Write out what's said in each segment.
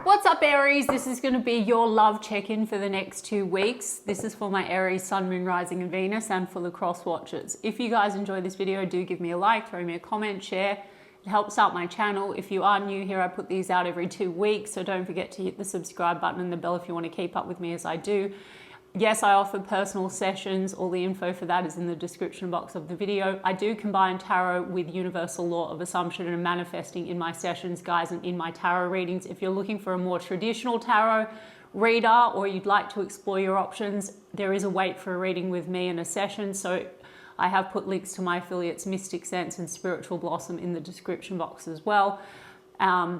What's up, Aries? This is going to be your love check-in for the next 2 weeks. This is for my Aries, Sun, Moon, Rising and Venus, and for the cross watchers. If you guys enjoy this video, do give me a like, throw me a comment, share. It helps out my channel. If you are new here, I put these out every 2 weeks, so don't forget to hit the subscribe button and the bell if you want to keep up with me as I do. Yes, I offer personal sessions. All the info for that is in the description box of the video. I do combine tarot with universal law of assumption and manifesting in my sessions, guys, and in my tarot readings. If you're looking for a more traditional tarot reader or you'd like to explore your options, there is a wait for a reading with me in a session. So I have put links to my affiliates, Mystic Sense and Spiritual Blossom, in the description box as well.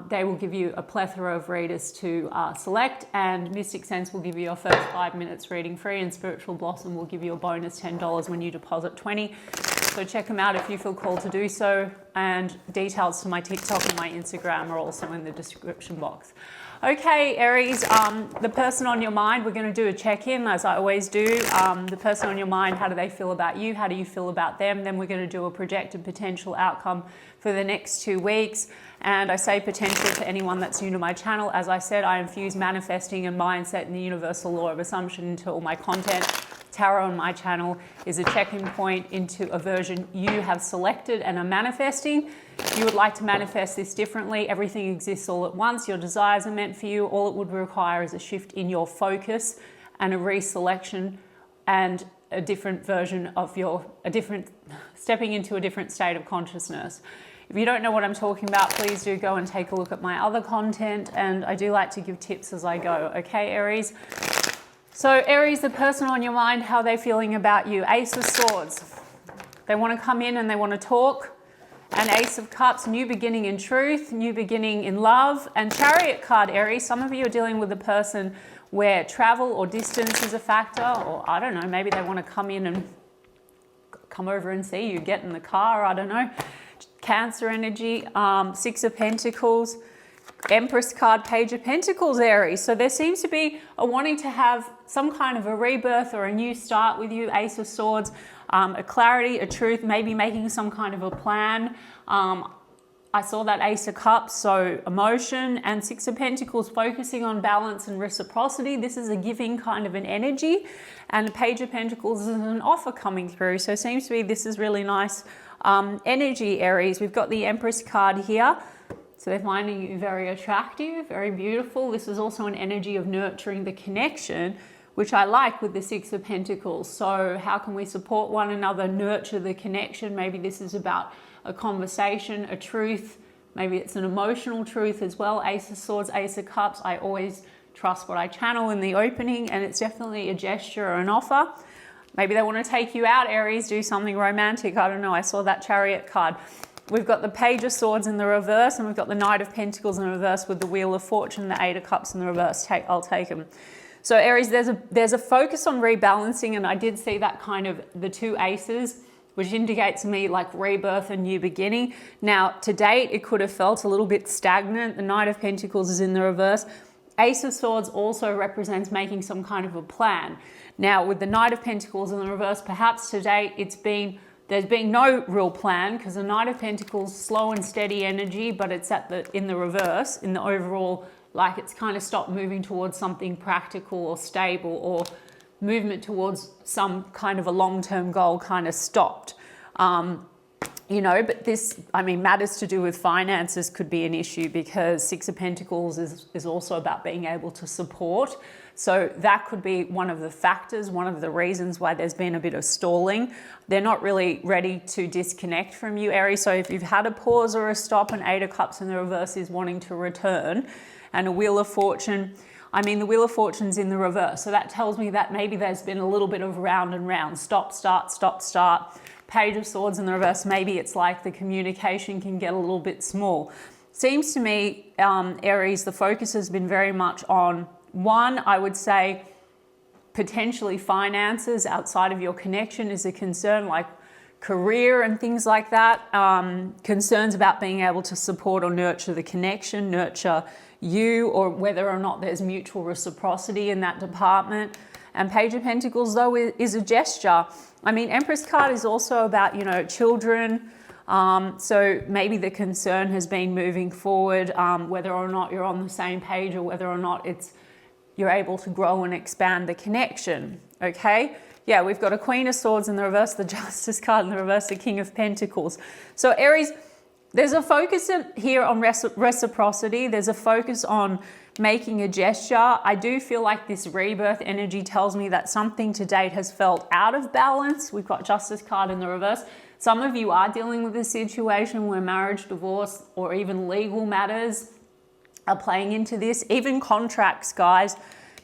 They will give you a plethora of readers to select, and Mystic Sense will give you your first 5 minutes reading free, and Spiritual Blossom will give you a bonus $10 when you deposit $20. So check them out if you feel called to do so, and details to my TikTok and my Instagram are also in the description box. Okay, Aries, the person on your mind, we're going to do a check-in as I always do. The person on your mind, how do they feel about you? How do you feel about them? Then we're going to do a projected potential outcome for the next 2 weeks. And I say potential to anyone that's new to my channel. As I said, I infuse manifesting and mindset and the universal law of assumption into all my content. Tarot on my channel is a check-in point into a version you have selected and are manifesting. If you would like to manifest this differently, everything exists all at once. Your desires are meant for you. All it would require is a shift in your focus and a reselection and a different version of stepping into a different state of consciousness. If you don't know what I'm talking about, please do go and take a look at my other content, and I do like to give tips as I go. Okay, Aries? So Aries, the person on your mind, how are they feeling about you? Ace of Swords. They want to come in and they want to talk. And Ace of Cups, new beginning in truth, new beginning in love. And Chariot card, Aries. Some of you are dealing with a person where travel or distance is a factor, or I don't know, maybe they want to come in and come over and see you, get in the car, I don't know. Cancer energy, Six of Pentacles, Empress card, Page of Pentacles, Aries. So there seems to be a wanting to have some kind of a rebirth or a new start with you. Ace of Swords, a clarity, a truth, maybe making some kind of a plan. I saw that Ace of Cups, so emotion, and Six of Pentacles, focusing on balance and reciprocity. This is a giving kind of an energy, and Page of Pentacles is an offer coming through. So it seems to be this is really nice energy, Aries. We've got the Empress card here. So they're finding you very attractive, very beautiful. This is also an energy of nurturing the connection, which I like with the Six of Pentacles. So how can we support one another, nurture the connection? Maybe this is about a conversation, a truth. Maybe it's an emotional truth as well. Ace of Swords, Ace of Cups. I always trust what I channel in the opening, and it's definitely a gesture or an offer. Maybe they want to take you out, Aries, do something romantic. I don't know. I saw that Chariot card. We've got the Page of Swords in the reverse, and we've got the Knight of Pentacles in the reverse with the Wheel of Fortune, the Eight of Cups in the reverse. I'll take them. So Aries, there's a focus on rebalancing, and I did see that kind of the two aces, which indicates to me like rebirth and new beginning. Now, to date, it could have felt a little bit stagnant. The Knight of Pentacles is in the reverse. Ace of Swords also represents making some kind of a plan. Now, with the Knight of Pentacles in the reverse, perhaps to date, there's been no real plan, because the Knight of Pentacles, slow and steady energy, but it's in the reverse, in the overall, like it's kind of stopped moving towards something practical or stable, or movement towards some kind of a long-term goal kind of stopped. You know, but this, I mean, matters to do with finances could be an issue, because Six of Pentacles is also about being able to support. So that could be one of the factors, one of the reasons why there's been a bit of stalling. They're not really ready to disconnect from you, Aries. So if you've had a pause or a stop, an Eight of Cups in the reverse is wanting to return, and a Wheel of Fortune. I mean, the Wheel of Fortune's in the reverse. So that tells me that maybe there's been a little bit of round and round, stop, start, stop, start. Page of Swords in the reverse, maybe it's like the communication can get a little bit small. Seems to me, Aries, the focus has been very much on one, I would say, potentially finances outside of your connection is a concern, like career and things like that. Concerns about being able to support or nurture the connection, nurture you, or whether or not there's mutual reciprocity in that department. And Page of Pentacles, though, is a gesture. I mean, Empress card is also about, you know, children, So maybe the concern has been moving forward, whether or not you're on the same page or whether or not you're able to grow and expand the connection, okay? Yeah, we've got a Queen of Swords in the reverse, the Justice card in the reverse, the King of Pentacles. So Aries, there's a focus here on reciprocity. There's a focus on making a gesture. I do feel like this rebirth energy tells me that something to date has felt out of balance. We've got Justice card in the reverse. Some of you are dealing with a situation where marriage, divorce, or even legal matters are playing into this. Even contracts, guys,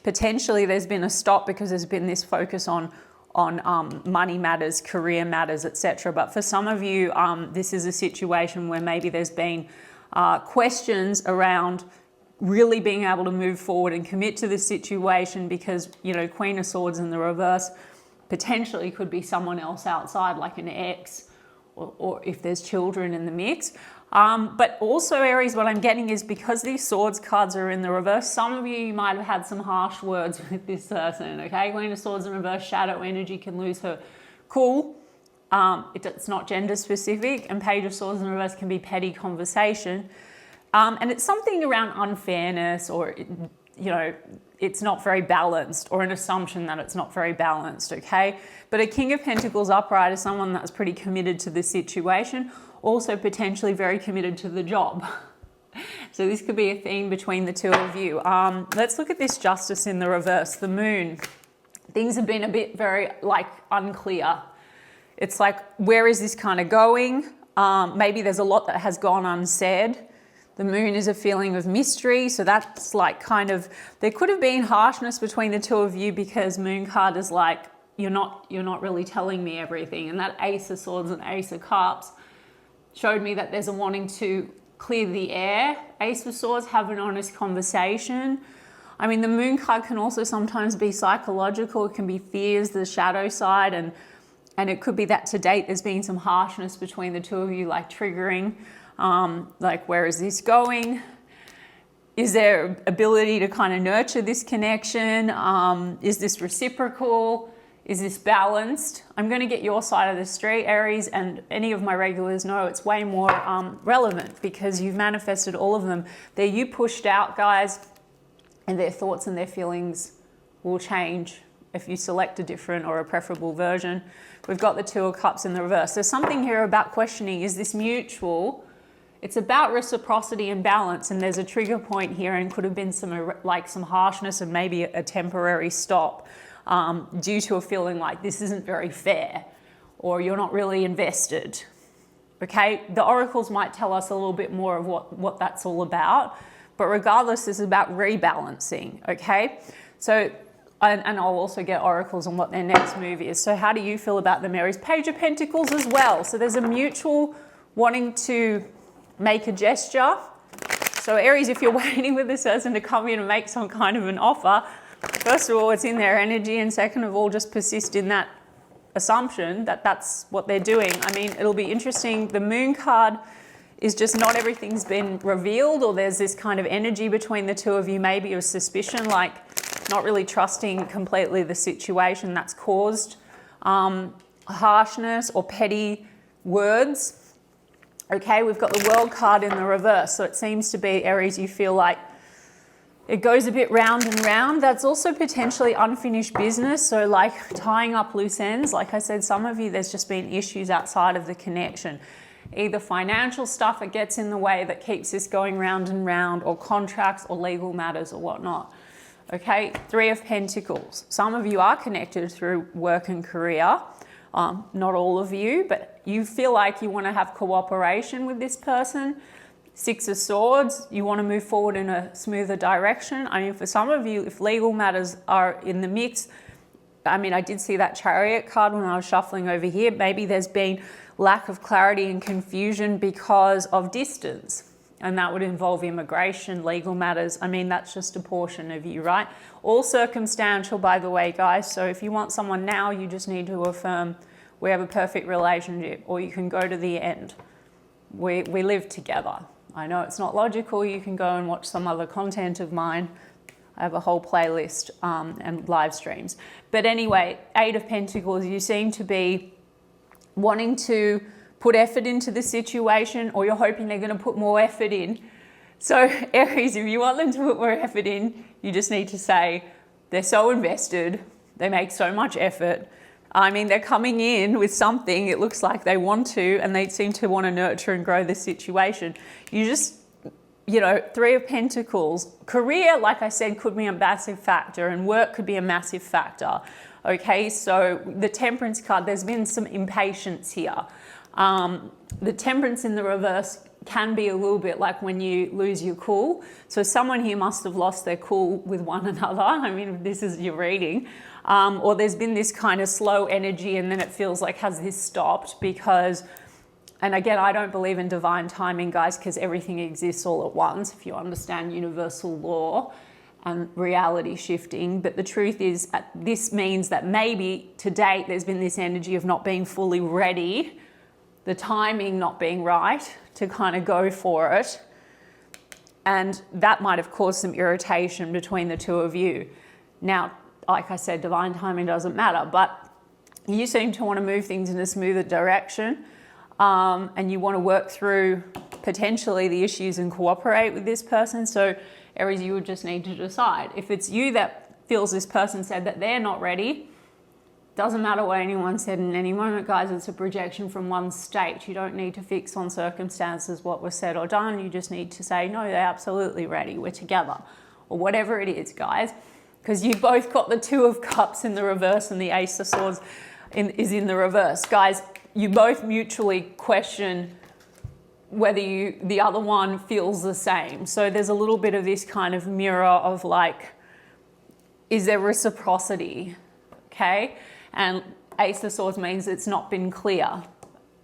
potentially there's been a stop because there's been this focus on money matters, career matters, etc. But for some of you, this is a situation where maybe there's been questions around really being able to move forward and commit to the situation because, you know, Queen of Swords in the reverse potentially could be someone else outside, like an ex, or if there's children in the mix. But also, Aries, what I'm getting is because these Swords cards are in the reverse, some of you might have had some harsh words with this person, okay? Queen of Swords in reverse, shadow energy can lose her cool. It's not gender specific, and Page of Swords in reverse can be petty conversation. And it's something around unfairness, or, you know, it's not very balanced, or an assumption that it's not very balanced, okay? But a King of Pentacles upright is someone that's pretty committed to the situation, also potentially very committed to the job. So this could be a theme between the two of you. Let's look at this Justice in the reverse, the Moon. Things have been a bit very, like, unclear. It's like, where is this kind of going? Maybe there's a lot that has gone unsaid. The Moon is a feeling of mystery, so that's like kind of, there could have been harshness between the two of you because Moon card is like, you're not really telling me everything. And that Ace of Swords and Ace of Cups showed me that there's a wanting to clear the air. Ace of Swords, have an honest conversation. I mean, the Moon card can also sometimes be psychological. It can be fears, the shadow side, and it could be that to date there's been some harshness between the two of you, like triggering. Like, where is this going? Is there ability to kind of nurture this connection? Is this reciprocal? Is this balanced? I'm going to get your side of the street, Aries, and any of my regulars know it's way more relevant because you've manifested all of them. They're you pushed out, guys, and their thoughts and their feelings will change if you select a different or a preferable version. We've got the Two of Cups in the reverse. There's something here about questioning, is this mutual? It's about reciprocity and balance, and there's a trigger point here, and could have been some harshness and maybe a temporary stop due to a feeling like this isn't very fair, or you're not really invested. Okay, the oracles might tell us a little bit more of what that's all about, but regardless, this is about rebalancing. Okay, so and I'll also get oracles on what their next move is. So how do you feel about them, Aries? Page of Pentacles as well. So there's a mutual wanting to make a gesture. So Aries, if you're waiting with this person to come in and make some kind of an offer, first of all, it's in their energy, and second of all, just persist in that assumption that that's what they're doing. I mean, it'll be interesting. The Moon card is just not everything's been revealed, or there's this kind of energy between the two of you, maybe of suspicion, like not really trusting completely the situation that's caused harshness or petty words. Okay, we've got the World card in the reverse. So it seems to be, Aries, you feel like it goes a bit round and round. That's also potentially unfinished business. So like tying up loose ends. Like I said, some of you, there's just been issues outside of the connection. Either financial stuff that gets in the way that keeps this going round and round, or contracts or legal matters or whatnot. Okay, Three of Pentacles. Some of you are connected through work and career. Not all of you, but you feel like you want to have cooperation with this person. Six of Swords, you want to move forward in a smoother direction. I mean, for some of you, if legal matters are in the mix, I mean, I did see that Chariot card when I was shuffling over here. Maybe there's been lack of clarity and confusion because of distance. And that would involve immigration, legal matters. I mean, that's just a portion of you, right? All circumstantial, by the way, guys. So if you want someone now, you just need to affirm we have a perfect relationship, or you can go to the end. We live together. I know it's not logical. You can go and watch some other content of mine. I have a whole playlist and live streams. But anyway, Eight of Pentacles, you seem to be wanting to put effort into the situation, or you're hoping they're going to put more effort in. So Aries, if you want them to put more effort in, you just need to say, they're so invested, they make so much effort. I mean, they're coming in with something, it looks like they want to, and they seem to want to nurture and grow the situation. You just, you know, Three of Pentacles. Career, like I said, could be a massive factor, and work could be a massive factor. Okay, so the Temperance card, there's been some impatience here. The Temperance in the reverse can be a little bit like when you lose your cool. So someone here must have lost their cool with one another. I mean, if this is your reading. Or there's been this kind of slow energy, and then it feels like, has this stopped? Because, and again, I don't believe in divine timing, guys, because everything exists all at once, if you understand universal law and reality shifting. But the truth is, this means that maybe to date there's been this energy of not being fully ready, the timing not being right to kind of go for it. And that might have caused some irritation between the two of you. Now, like I said, divine timing doesn't matter, but you seem to want to move things in a smoother direction, and you want to work through potentially the issues and cooperate with this person. So Aries, you would just need to decide. If it's you that feels this person said that they're not ready, doesn't matter what anyone said in any moment, guys, it's a projection from one state. You don't need to fix on circumstances what was said or done. You just need to say, no, they're absolutely ready, we're together, or whatever it is, guys. Because you both got the Two of Cups in the reverse and the Ace of Swords is in the reverse. Guys, you both mutually question whether the other one feels the same. So there's a little bit of this kind of mirror of like, is there reciprocity? Okay. And Ace of Swords means it's not been clear.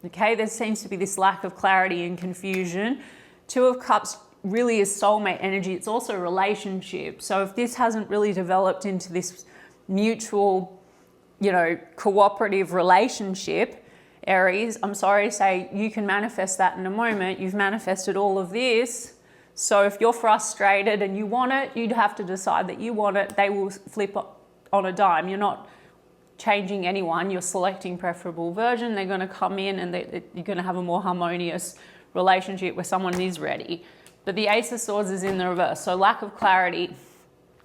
Okay. There seems to be this lack of clarity and confusion. Two of Cups really is soulmate energy. It's also a relationship. So if this hasn't really developed into this mutual, you know, cooperative relationship, Aries, I'm sorry to say, you can manifest that in a moment. You've manifested all of this. So if you're frustrated and you want it, you'd have to decide that you want it. They will flip on a dime. You're not changing anyone. You're selecting preferable version. They're going to come in and you're going to have a more harmonious relationship where someone is ready. But the Ace of Swords is in the reverse. So lack of clarity.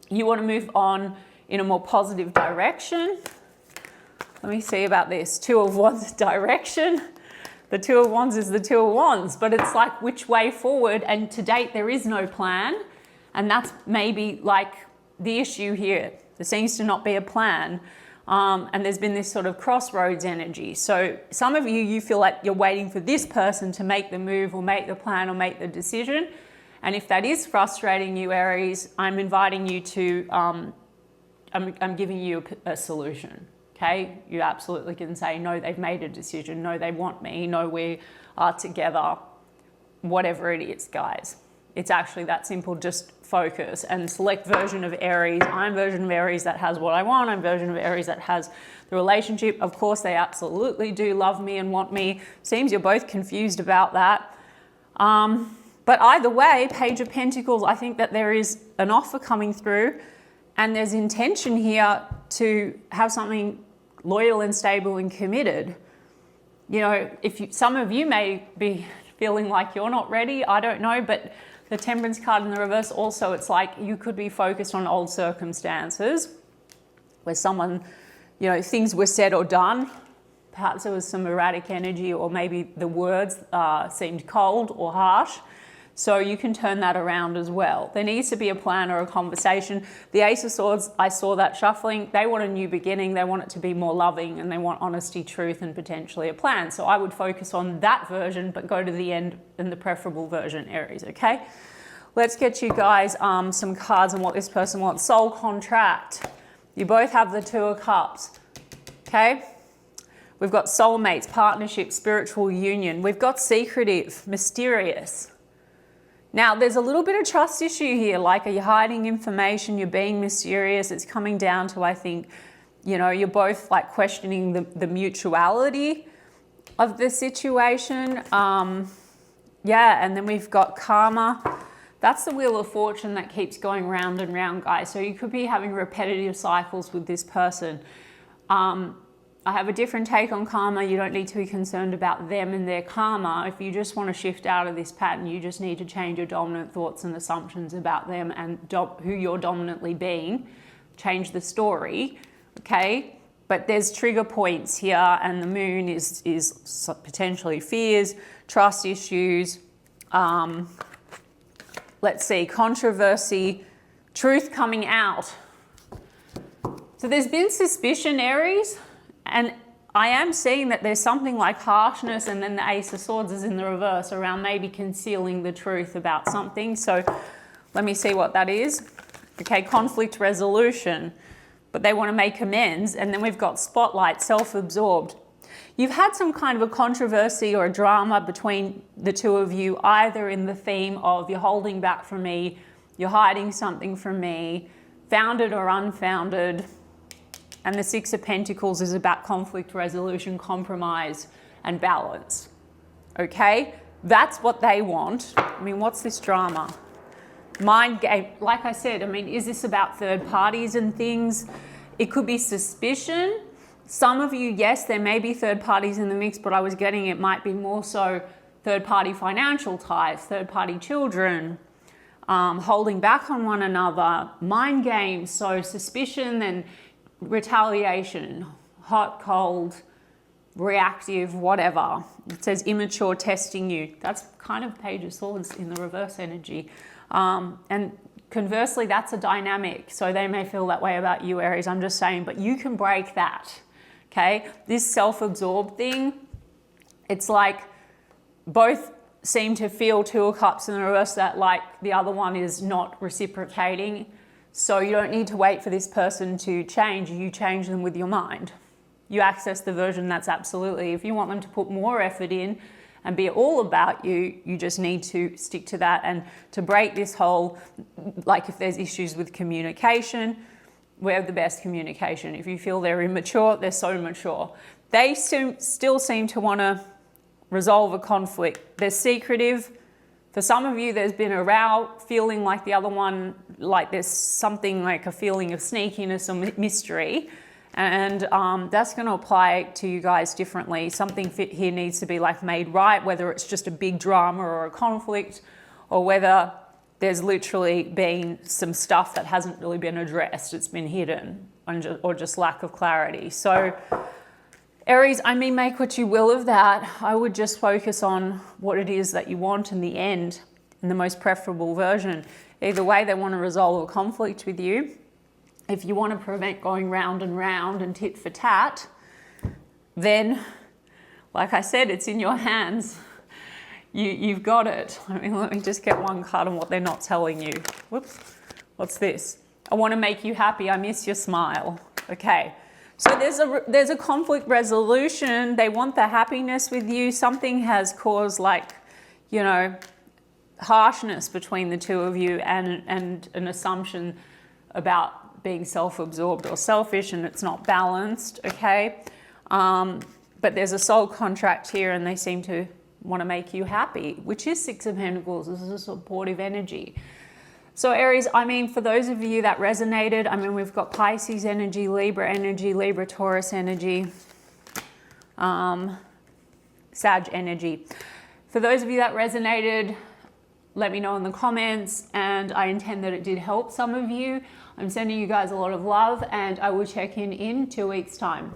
You want to move on in a more positive direction. Let me see about this. Two of Wands direction. The Two of Wands is the Two of Wands, but it's like which way forward? And to date, there is no plan. And that's maybe like the issue here. There seems to not be a plan. And there's been this sort of crossroads energy. So some of you feel like you're waiting for this person to make the move or make the plan or make the decision. And if that is frustrating you, Aries, I'm inviting you to, I'm giving you a solution. Okay, you absolutely can say, no, they've made a decision. No, they want me. No, we are together. Whatever it is, guys. It's actually that simple. Just focus and select version of Aries. I'm version of Aries that has what I want. I'm version of Aries that has the relationship. Of course, they absolutely do love me and want me. Seems you're both confused about that. But either way, Page of Pentacles, I think that there is an offer coming through and there's intention here to have something loyal and stable and committed. You know, some of you may be feeling like you're not ready, I don't know, but the Temperance card in the reverse also, it's like you could be focused on old circumstances where someone, you know, things were said or done. Perhaps there was some erratic energy, or maybe the words seemed cold or harsh. So you can turn that around as well. There needs to be a plan or a conversation. The Ace of Swords, I saw that shuffling. They want a new beginning. They want it to be more loving, and they want honesty, truth, and potentially a plan. So I would focus on that version, but go to the end in the preferable version, Aries, okay? Let's get you guys some cards on what this person wants. Soul contract. You both have the Two of Cups, okay? We've got soulmates, partnership, spiritual union. We've got secretive, mysterious. Now, there's a little bit of trust issue here, like are you hiding information, you're being mysterious, it's coming down to, I think, you know, you're both like questioning the mutuality of the situation. Yeah, and then we've got karma. That's the Wheel of Fortune that keeps going round and round, guys. So you could be having repetitive cycles with this person. I have a different take on karma. You don't need to be concerned about them and their karma. If you just want to shift out of this pattern, you just need to change your dominant thoughts and assumptions about them and who you're dominantly being. Change the story, okay? But there's trigger points here, and the moon is potentially fears, trust issues, let's see, controversy, truth coming out. So there's been suspicion, Aries. And I am seeing that there's something like harshness, and then the Ace of Swords is in the reverse around maybe concealing the truth about something. So let me see what that is. Okay, conflict resolution, but they want to make amends. And then we've got spotlight, self-absorbed. You've had some kind of a controversy or a drama between the two of you, either in the theme of you're holding back from me, you're hiding something from me, founded or unfounded. And the Six of Pentacles is about conflict resolution, compromise, and balance. Okay? That's what they want. I mean, what's this drama? Mind game. Like I said, I mean, is this about third parties and things? It could be suspicion. Some of you, yes, there may be third parties in the mix, but I was getting it might be more so third party financial ties, third party children, holding back on one another, mind games. So suspicion and retaliation, hot, cold, reactive, whatever. It says immature, testing you. That's kind of Page of Swords in the reverse energy. And conversely, that's a dynamic. So they may feel that way about you, Aries. I'm just saying, but you can break that. Okay? This self-absorbed thing, it's like both seem to feel Two of Cups in the reverse, that like the other one is not reciprocating. So you don't need to wait for this person to change. You change them with your mind. You access the version that's absolutely. If you want them to put more effort in and be all about you, you just need to stick to that. And to break this whole, like if there's issues with communication, we have the best communication. If you feel they're immature, they're so mature. They still seem to want to resolve a conflict. They're secretive. For some of you, there's been a row, feeling like the other one, like there's something like a feeling of sneakiness or mystery. And that's going to apply to you guys differently. Something here needs to be like made right, whether it's just a big drama or a conflict, or whether there's literally been some stuff that hasn't really been addressed. It's been hidden or just lack of clarity. So Aries, I mean, make what you will of that. I would just focus on what it is that you want in the end, in the most preferable version. Either way, they want to resolve a conflict with you. If you want to prevent going round and round and tit for tat, then, like I said, it's in your hands. You've got it. I mean, let me just get one card on what they're not telling you. Whoops. What's this? I want to make you happy. I miss your smile. Okay. So there's a conflict resolution. They want the happiness with you. Something has caused, like, you know, harshness between the two of you, and an assumption about being self-absorbed or selfish, and it's not balanced, okay? But there's a soul contract here, and they seem to want to make you happy, which is Six of Pentacles. This is a supportive energy. So Aries, I mean, for those of you that resonated, I mean, we've got Pisces energy, Libra, Taurus energy, Sag energy. For those of you that resonated, let me know in the comments, and I intend that it did help some of you. I'm sending you guys a lot of love, and I will check in 2 weeks' time.